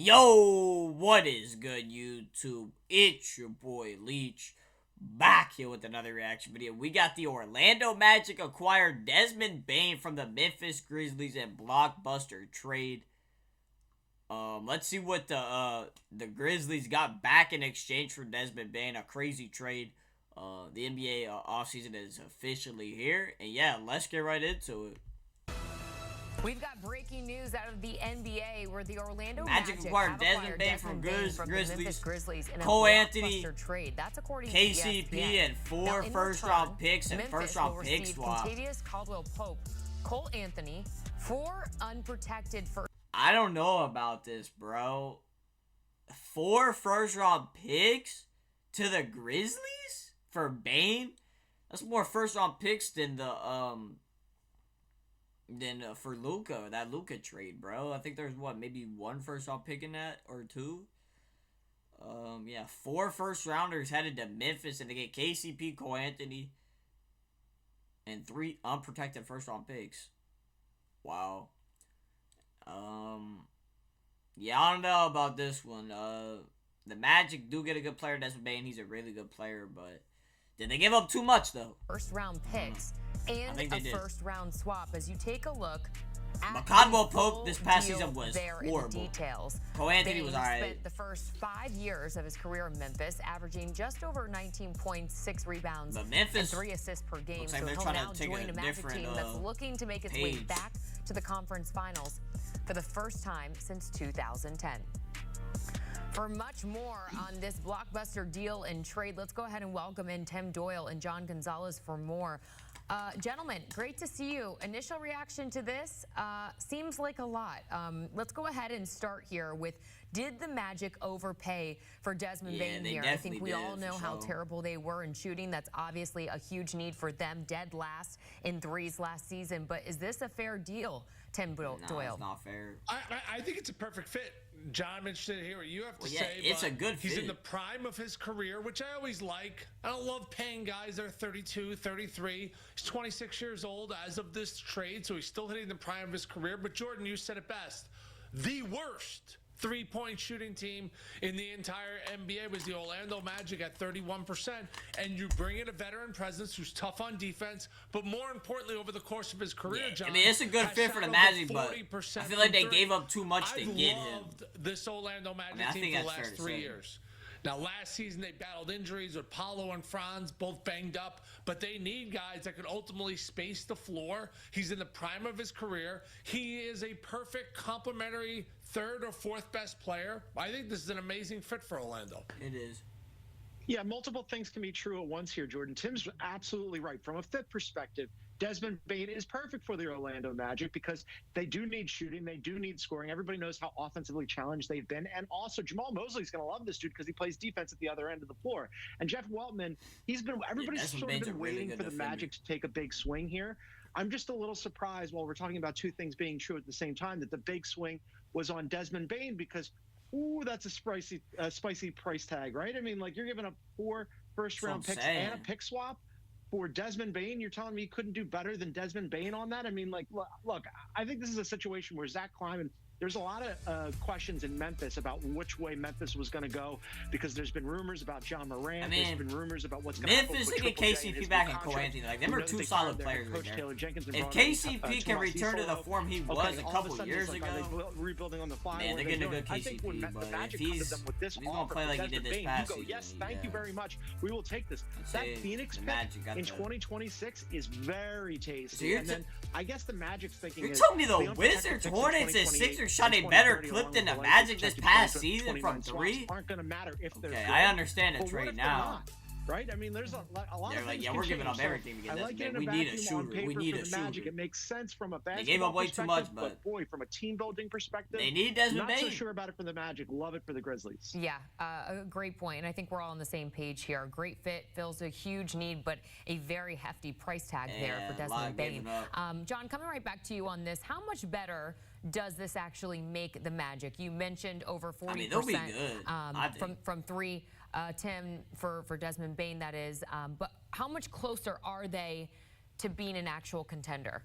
Yo, what is good, YouTube? It's your boy Leach, back here with another reaction video. We got the Orlando Magic acquired Desmond Bane from the Memphis Grizzlies in blockbuster trade. Let's see what the Grizzlies got back in exchange for Desmond Bane. A crazy trade. The NBA offseason is officially here, and yeah, let's get right into it. We've got breaking news out of the NBA where the Orlando Magic acquired Desmond Bane from Grizzlies in a Cole Anthony, trade. That's according to KCP, ESPN. and four first-round picks and first-round pick swap. Caldwell Pope, Cole Anthony, 4 unprotected first. I don't know about this, bro. 4 first-round picks to the Grizzlies for Bane? That's more first-round picks than the for Luka, that Luka trade, bro. I think there's maybe 1 first-round pick in that, or 2. Yeah, 4 first-rounders headed to Memphis, and they get KCP, Cole Anthony, and 3 unprotected first-round picks. Wow. Yeah, I don't know about this one. The Magic do get a good player, Desmond Bane. He's a really good player, but did they give up too much, though? First-round picks and a first-round swap. As you take a look at Caldwell Pope this past season was horrible. Details. Cole Anthony was alright. Spent the first 5 years of his career in Memphis, averaging just over 19 points, 6 rebounds, and 3 assists per game. Like so he'll now join a Magic team that's looking to make its way back to the conference finals for the first time since 2010. For much more on this blockbuster deal and trade, let's go ahead and welcome in Tim Doyle and John Gonzalez for more. Gentlemen, great to see you. Initial reaction to this seems like a lot. Let's go ahead and start here with, did the Magic overpay for Desmond Bane here? I think we all know how terrible they were in shooting. That's obviously a huge need for them, dead last in threes last season. But is this a fair deal, Tim Doyle? No, it's not fair. I think it's a perfect fit. John, I'm interested to hear what you have to say. It's a good fit. He's in the prime of his career, which I always like. I don't love paying guys that are 32, 33. He's 26 years old as of this trade, so he's still hitting the prime of his career. But Jordan, you said it best. The worst three-point shooting team in the entire NBA was the Orlando Magic at 31%, and you bring in a veteran presence who's tough on defense, but more importantly, over the course of his career, John, I mean, it's a good fit for the Magic, but I feel like they gave up too much to get him. I've loved this Orlando Magic team for the last 3 years. Now, last season, they battled injuries with Paolo and Franz, both banged up, but they need guys that can ultimately space the floor. He's in the prime of his career. He is a perfect complementary 3rd or 4th best player. I think this is an amazing fit for Orlando. It is. Yeah, multiple things can be true at once here, Jordan. Tim's absolutely right. From a fit perspective, Desmond Bane is perfect for the Orlando Magic because they do need shooting. They do need scoring. Everybody knows how offensively challenged they've been. And also, Jamal Mosley's going to love this dude because he plays defense at the other end of the floor. And Jeff Weltman, everybody's sort of been waiting for the Magic to take a big swing here. I'm just a little surprised while we're talking about 2 things being true at the same time that the big swing was on Desmond Bane because, ooh, that's a spicy price tag, right? I mean, like, you're giving up 4 first-round picks and a pick swap for Desmond Bane. You're telling me you couldn't do better than Desmond Bane on that? I mean, like, look, I think this is a situation where Zach Kleiman, there's a lot of questions in Memphis about which way Memphis was going to go because there's been rumors about John Morant. There's been rumors about what's going to happen. Memphis to get KCP back and Cole Anthony. Like, them are 2 solid players right there. If KCP can return to the form he was a couple years ago, rebuilding on the fly. Man, they're getting a good KCP. But if he's going to play like he did this past season, yes, thank you very much. We will take this. That Phoenix pick in 2026 is very tasty. And then I guess the Magic's thinking you're telling me the Wizards, Hornets, and Sixers shot a better clip than the Magic this past season from 3? Aren't going to matter if they're okay, I understand the trade now. Right? I mean, there's a lot of they're like, things yeah, we're giving up everything to get this. Man. We need a shooter. We need a shooter. It makes sense from a basketball They gave up way too much, but boy, from a team building perspective, they need Desmond Bane. Not so sure about it for the Magic. Love it for the Grizzlies. Yeah, a great point, and I think we're all on the same page here. Great fit, fills a huge need, but a very hefty price tag there for Desmond Bane. John, coming right back to you on this, how much better does this actually make the Magic? You mentioned over 40%. I mean, they'll be good. From 3. Tim, for Desmond Bane, that is. But how much closer are they to being an actual contender?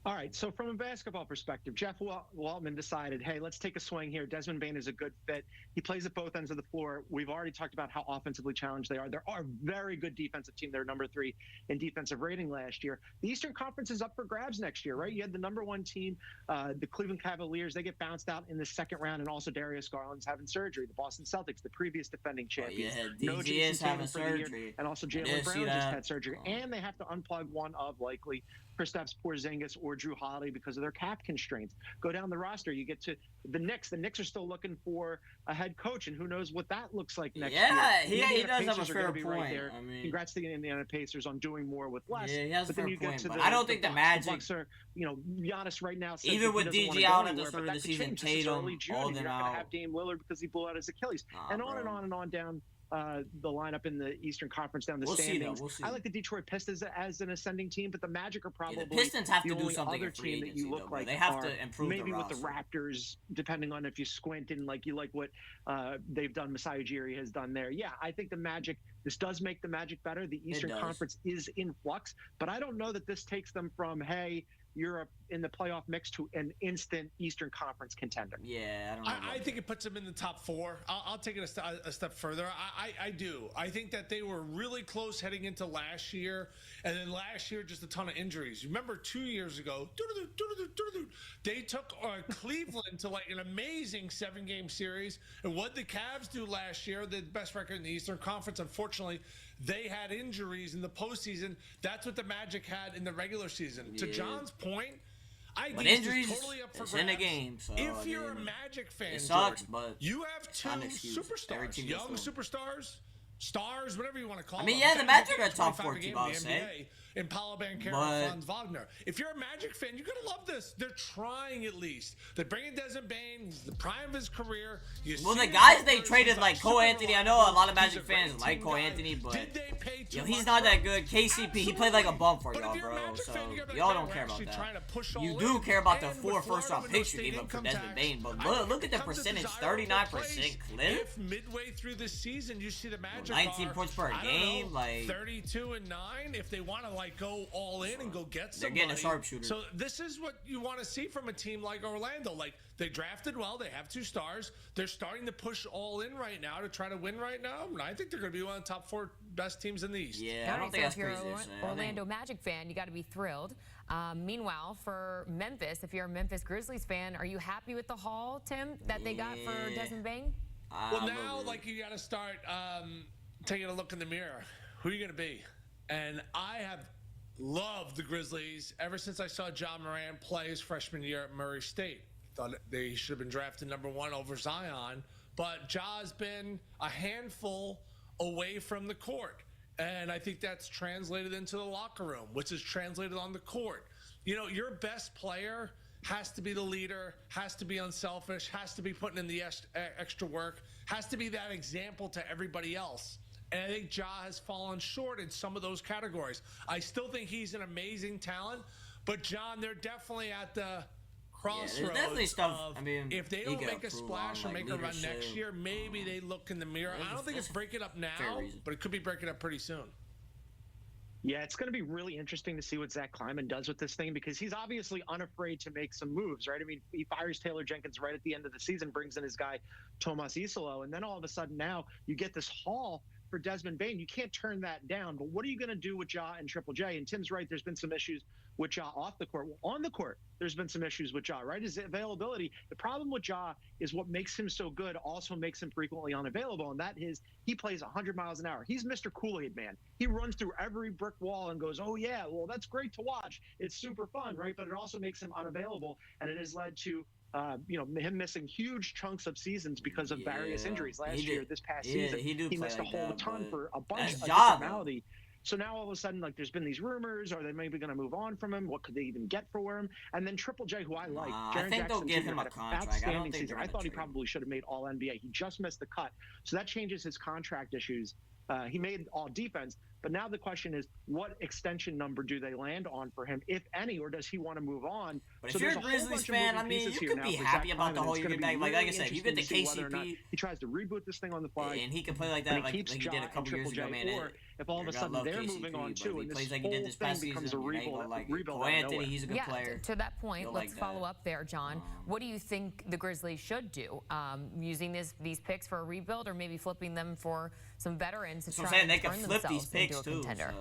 All right, so from a basketball perspective, Jeff Waltman decided, hey, let's take a swing here. Desmond Bane is a good fit. He plays at both ends of the floor. We've already talked about how offensively challenged they are. They're a very good defensive team. They're number 3 in defensive rating last year. The Eastern Conference is up for grabs next year, right? You had the number 1 team, the Cleveland Cavaliers. They get bounced out in the second round, and also Darius Garland's having surgery. The Boston Celtics, the previous defending champions. No Jason Tatum for the year, and also Jaylen Brown just had surgery. And they have to unplug one of likely Kristaps Porzingis or Drew Holiday because of their cap constraints. Go down the roster, you get to the Knicks. The Knicks are still looking for a head coach, and who knows what that looks like next year. Yeah, he does have a fair point. Right, I mean, congrats to the Indiana Pacers on doing more with less. Yeah, he has but a then fair you get point, to but the, I don't think the Magic. The Bucks are, Giannis right now. Even with DG out at the start of the season, Tatum holding out. You're going to have Dame Lillard because he blew out his Achilles, and on and on and on down. The lineup in the Eastern Conference down the standings. We'll see. I like the Detroit Pistons as an ascending team, but the Magic are probably the Pistons have to do something other in free team agency, that you look like they have to improve maybe the with the Raptors, depending on if you squint and you like what they've done. Masai Ujiri has done there. Yeah, I think the Magic. This does make the Magic better. The Eastern Conference is in flux, but I don't know that this takes them from Europe in the playoff mix to an instant Eastern Conference contender. Yeah, I don't know. I think it puts them in the top 4. I'll take it a step further. I do. I think that they were really close heading into last year, and then last year just a ton of injuries. Remember 2 years ago, they took Cleveland to an amazing 7-game series, and what did the Cavs do last year? The best record in the Eastern Conference. Unfortunately, they had injuries in the postseason. That's what the Magic had in the regular season. Yeah. To John's point, I think injuries is totally up for grabs. In the game. So, if you're a Magic fan, it sucks, Jordan, but you have 2 superstars, young superstars, stars, whatever you want to call them. I mean, yeah, the Magic are top 4 team, I would say. In Paolo Banchero and Franz Wagner. If you're a Magic fan, you're going to love this. They're trying at least. They're bringing Desmond Bane, the prime of his career. The guys they traded, like Cole Anthony, I know a lot of Magic fans like Cole Anthony, but he's not that good. KCP, he played like a bum for y'all, bro. So y'all don't care about that. You do care about the 4 first-round picks you gave up for Desmond Bane, but look at the percentage, 39% clip. If midway through the season you see the Magic 19 points per game, 32-9, if they want to go all in and go get somebody. They're getting a sharpshooter. So this is what you want to see from a team like Orlando. They drafted well. They have 2 stars. They're starting to push all in right now to try to win right now. And I think they're going to be one of the top 4 best teams in the East. Yeah, I don't think that's crazy. If you're an Orlando Magic fan, you got to be thrilled. Meanwhile, for Memphis, if you're a Memphis Grizzlies fan, are you happy with the haul, Tim, that they got for Desmond Bane? Well, now, you got to start taking a look in the mirror. Who are you going to be? And I have loved the Grizzlies ever since I saw John Moran play his freshman year at Murray State. Thought they should have been drafted number 1 over Zion, but Ja's been a handful away from the court. And I think that's translated into the locker room, which is translated on the court. Your best player has to be the leader, has to be unselfish, has to be putting in the extra work, has to be that example to everybody else. And I think Ja has fallen short in some of those categories. I still think he's an amazing talent, but John, they're definitely at the crossroads. Yeah, there's definitely stuff. If they don't make a splash or make a run next year, maybe they look in the mirror. I don't think it's breaking up now, but it could be breaking up pretty soon. Yeah, it's going to be really interesting to see what Zach Kleiman does with this thing, because he's obviously unafraid to make some moves, right? I mean, he fires Taylor Jenkins right at the end of the season, brings in his guy Tomas Isolo, and then all of a sudden now you get this haul for Desmond Bane. You can't turn that down. But what are you going to do with Ja and Triple J? And Tim's right. There's been some issues with Ja off the court. Well, on the court, there's been some issues with Ja, right? His availability. The problem with Ja is what makes him so good also makes him frequently unavailable, and that is he plays 100 miles an hour. He's Mr. Kool-Aid Man. He runs through every brick wall and goes, oh, yeah, well, that's great to watch. It's super fun, right? But it also makes him unavailable, and it has led to him missing huge chunks of seasons because of various injuries. This past season, he missed a whole ton for a bunch of abnormality. So now all of a sudden, there's been these rumors, are they maybe going to move on from him? What could they even get for him? And then Triple J, who I like, I think they'll give him a contract. I thought he probably should have made All-NBA. He just missed the cut. So that changes his contract issues. He made All-Defense, But now the question is, what extension number do they land on for him, if any, or does he want to move on? But if you're a Grizzlies fan, I mean, you could be happy about the whole year back. Like I said, you get the KCP. He tries to reboot this thing on the fly, and he can play like that, like he did a couple years ago, man. Or if all of a sudden they're moving on too, and plays like he did this past season, a rebuild. Anthony, he's a good player. To that point, let's follow up there, John. What do you think the Grizzlies should do? Using these picks for a rebuild, or maybe flipping them for some veterans to try and turn themselves into a contender?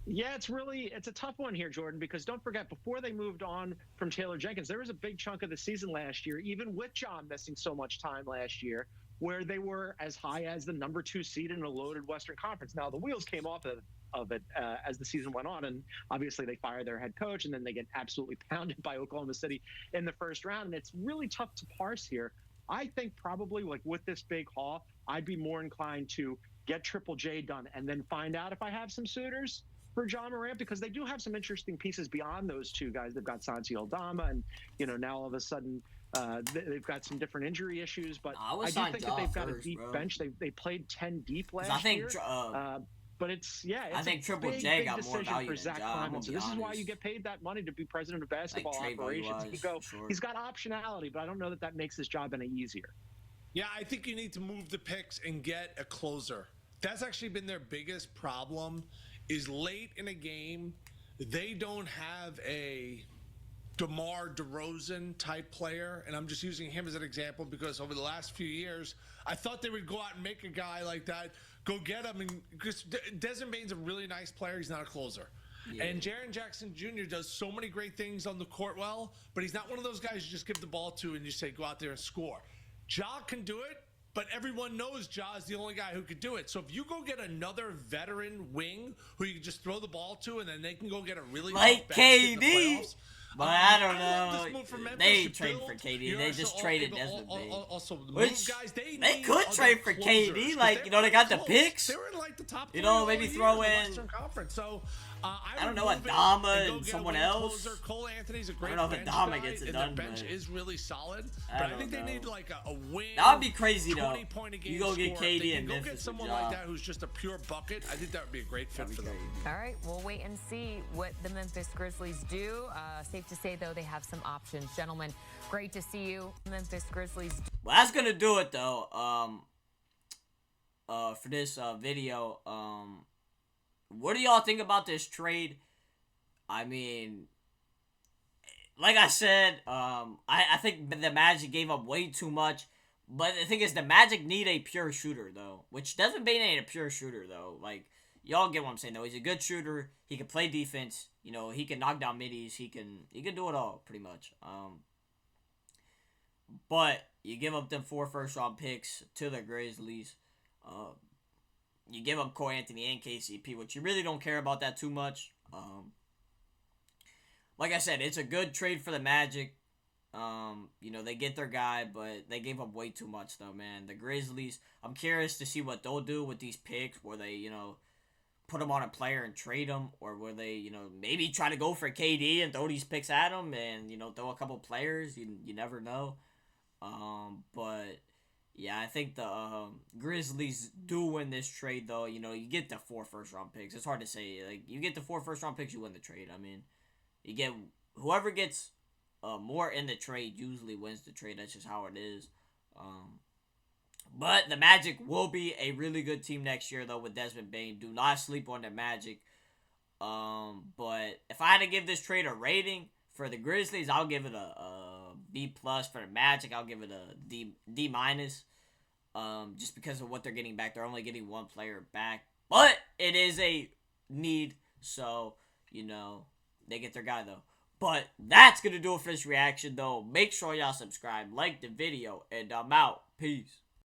Yeah, it's a tough one here, Jordan, because don't forget, before they moved on from Taylor Jenkins, there was a big chunk of the season last year, even with John missing so much time last year, where they were as high as the number 2 seed in a loaded Western Conference. Now, the wheels came off of it as the season went on, and obviously they fire their head coach, and then they get absolutely pounded by Oklahoma City in the first round, and it's really tough to parse here. I think probably, like with this big haul, I'd be more inclined to get Triple J done and then find out if I have some suitors for John Morant, because they do have some interesting pieces beyond those two guys. They've got Santi Aldama, and now all of a sudden they've got some different injury issues. But I do think that they've got a deep bench. They played 10 deep last year. But it's I think Triple J got more value than Ja. So this is why you get paid that money to be president of basketball operations. He's got optionality, but I don't know that makes his job any easier. Yeah, I think you need to move the picks and get a closer. That's actually been their biggest problem. Is late in a game, they don't have a DeMar DeRozan type player, and I'm just using him as an example because over the last few years, I thought they would go out and make a guy like that, go get him, and because Desmond Bane's a really nice player, he's not a closer. Yeah. And Jaren Jackson Jr. does so many great things on the court well, but he's not one of those guys you just give the ball to and you say go out there and score. Ja can do it, but everyone knows Ja is the only guy who could do it. So if you go get another veteran wing who you can just throw the ball to, and then they can go get a really like KD. But I don't know. They ain't trading for KD. They just traded Desmond Bane. Which guys, they could trade for KD. Like, they got the picks. They were in like the top 3 maybe throw in. Western Conference. So I don't know, Adama and someone else. Cole Anthony's a great I don't know if Adama gets it done. Their bench is really solid, but I think they need like a win. That would be crazy though. You go get KD and go Memphis get someone like that who's just a pure bucket. I think that would be a great fit for them. All right, we'll wait and see what the Memphis Grizzlies do. Safe to say though, they have some options. Gentlemen, great to see you. Memphis Grizzlies. Well, that's gonna do it though. For this video, what do y'all think about this trade? I mean, like I said, I think the Magic gave up way too much. But the thing is, the Magic need a pure shooter, though. Which Desmond Bane ain't a pure shooter, though. Like, y'all get what I'm saying, though. He's a good shooter. He can play defense. He can knock down middies. He can do it all, pretty much. But you give up them 4 first-round picks to the Grizzlies. You give up Cole Anthony and KCP, which you really don't care about that too much. Like I said, it's a good trade for the Magic. They get their guy, but they gave up way too much, though, man. The Grizzlies, I'm curious to see what they'll do with these picks. Where they, put them on a player and trade them, or will they, maybe try to go for KD and throw these picks at them and, throw a couple players. You never know. But yeah, I think the Grizzlies do win this trade, though. You get the 4 first-round picks. It's hard to say. Like, you get the 4 first-round picks, you win the trade. I mean, you get whoever gets more in the trade usually wins the trade. That's just how it is. But the Magic will be a really good team next year, though, with Desmond Bane. Do not sleep on the Magic. But if I had to give this trade a rating for the Grizzlies, I'll give it a B+. For the Magic, I'll give it a D-. Just because of what they're getting back. They're only getting 1 player back. But it is a need. So, they get their guy, though. But that's going to do it for this reaction, though. Make sure y'all subscribe, like the video, and I'm out. Peace.